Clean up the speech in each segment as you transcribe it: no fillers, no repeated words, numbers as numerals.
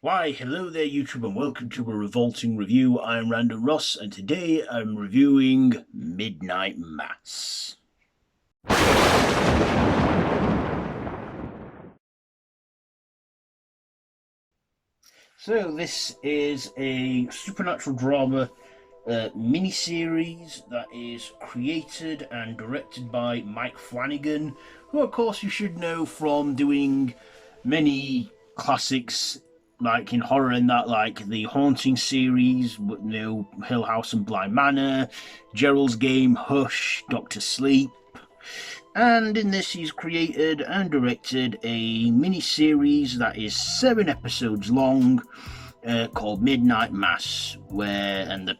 Why, hello there YouTube and welcome to a Revolting review. I'm Random Ross and today I'm reviewing Midnight Mass. So this is a supernatural drama miniseries that is created and directed by Mike Flannigan, who of course you should know from doing many classics like in horror and that, like the Haunting series, Hill House and Bly Manor, Gerald's Game, Hush, Doctor Sleep. And in this, he's created and directed a mini series that is 7 episodes long, called Midnight Mass. And the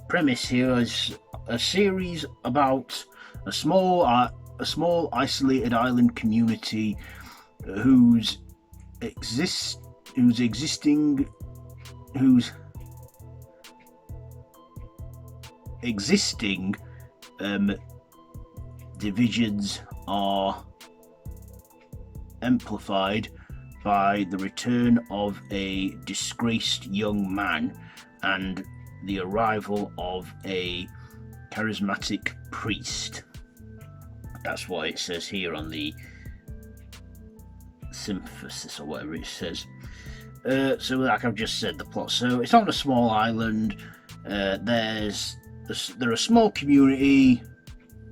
premise here is a series about a small isolated island community whose existing divisions are amplified by the return of a disgraced young man and the arrival of a charismatic priest. That's what it says here on the synopsis or whatever it says. So like I've just said, the plot. So it's on a small island. They're a small community.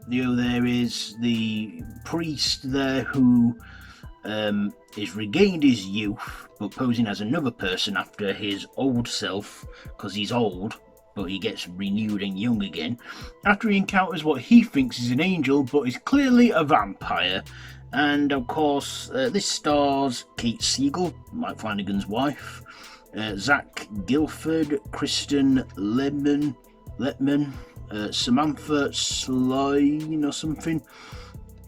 There is the priest there who is regained his youth, but posing as another person after his old self, because he's old, but he gets renewed and young again, after he encounters what he thinks is an angel, but is clearly a vampire. And of course, this stars Kate Siegel, Mike Flanagan's wife, Zach Gilford, Kristen Letman, Samantha Sline or something,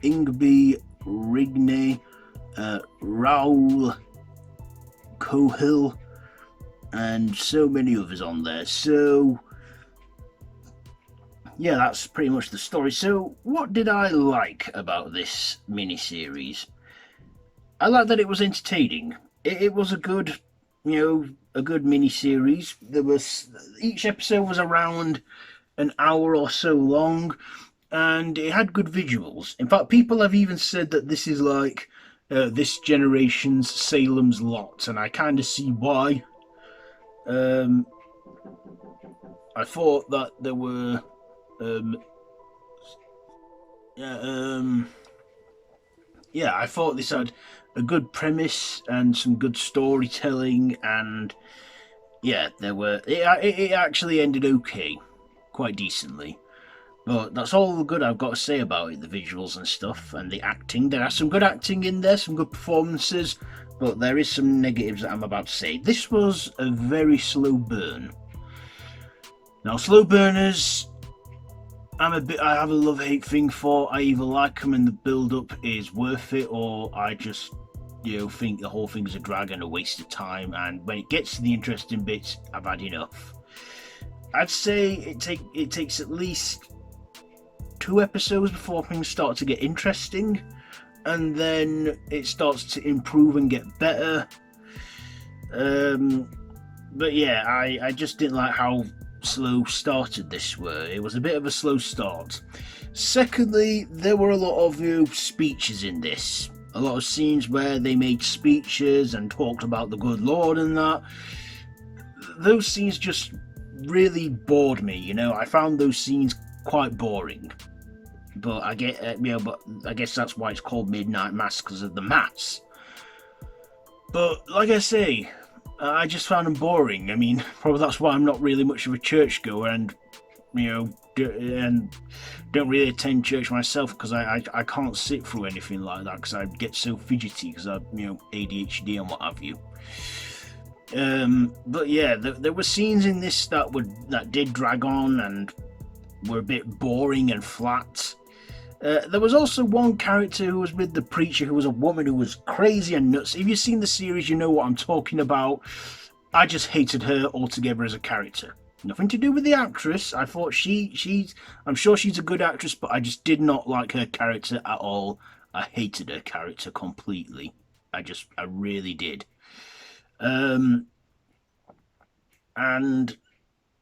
Ingby Rigney, Raoul Cohill, and so many others on there. So yeah, that's pretty much the story. So what did I like about this miniseries? I like that it was entertaining. It was a good, a good miniseries. Each episode was around an hour or so long, and it had good visuals. In fact, people have even said that this is like this generation's Salem's Lot, and I kind of see why. I thought that there were I thought this had a good premise and some good storytelling, and it actually ended okay, quite decently. But that's all the good I've got to say about it, the visuals and stuff, and the acting. There are some good acting in there, some good performances, but there is some negatives that I'm about to say. This was a very slow burn. Now, slow burners, I have a love-hate thing for. I either like them and the build-up is worth it, or I just, think the whole thing's a drag and a waste of time, and when it gets to the interesting bits, I've had enough. I'd say it takes at least 2 episodes before things start to get interesting, and then it starts to improve and get better. But yeah, I just didn't like how slow started this were. It was a bit of a slow start. Secondly, there were a lot of speeches in this. A lot of scenes where they made speeches and talked about the good Lord and that. Those scenes just really bored me. I found those scenes quite boring. But I guess that's why it's called Midnight Mass, because of the mass. But like I say, I just found them boring. I mean, probably that's why I'm not really much of a churchgoer, and and don't really attend church myself, because I can't sit through anything like that, because I get so fidgety because I ADHD and what have you. But yeah, there were scenes in this that did drag on and were a bit boring and flat. There was also one character who was with the preacher, who was a woman who was crazy and nuts. If you've seen the series, you know what I'm talking about. I just hated her altogether as a character. Nothing to do with the actress. I thought I'm sure she's a good actress, but I just did not like her character at all. I hated her character completely. I really did. Um, and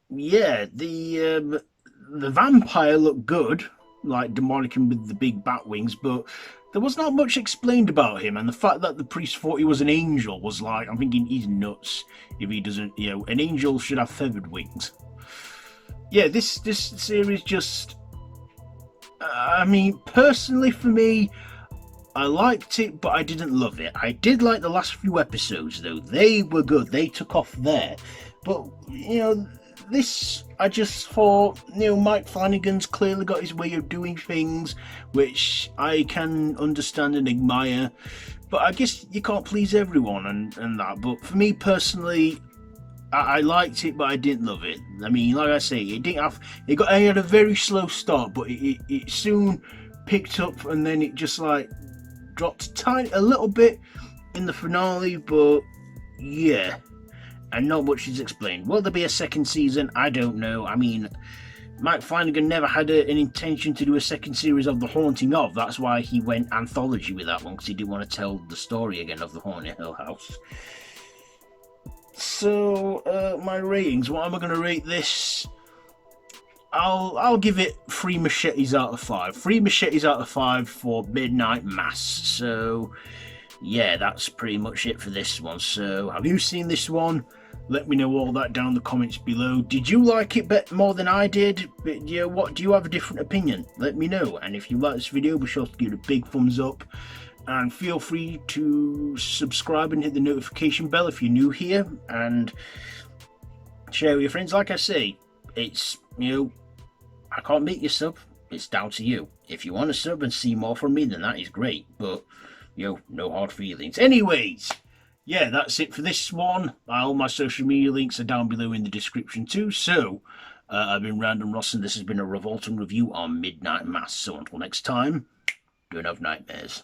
yeah, the vampire looked good, like demonic and with the big bat wings, but there was not much explained about him. And the fact that the priest thought he was an angel was like, I'm thinking he's nuts if he doesn't. You know, an angel should have feathered wings. Yeah, this series just. I mean, personally, for me, I liked it, but I didn't love it. I did like the last few episodes, though. They were good. They took off there. But, you know, this, I just thought, you know, Mike Flannigan's clearly got his way of doing things, which I can understand and admire. But I guess you can't please everyone and that. But for me personally, I liked it, but I didn't love it. I mean, like I say, it didn't have. It had a very slow start, but it soon picked up, and then it just like dropped a little bit in the finale. But yeah, and not much is explained. Will there be a second season? I don't know. I mean, Mike Flanagan never had an intention to do a second series of The Haunting of. That's why he went anthology with that one, because he didn't want to tell the story again of the Haunted Hill House. So my ratings. What am I going to rate this? I'll give it 3 machetes out of 5. 3 machetes out of 5 for Midnight Mass. So yeah, that's pretty much it for this one. So have you seen this one? Let me know all that down in the comments below. Did you like it more than I did? You know, what do you have a different opinion? Let me know. And if you like this video, be sure to give it a big thumbs up. And feel free to subscribe and hit the notification bell if you're new here, and share with your friends. Like I say, it's, you know, I can't make you sub. It's down to you. If you want to sub and see more from me, then that is great. But, you know, no hard feelings. Anyways, yeah, that's it for this one. All my social media links are down below in the description too. So, I've been Random Ross, and this has been a Revolting review on Midnight Mass. So until next time, don't have nightmares.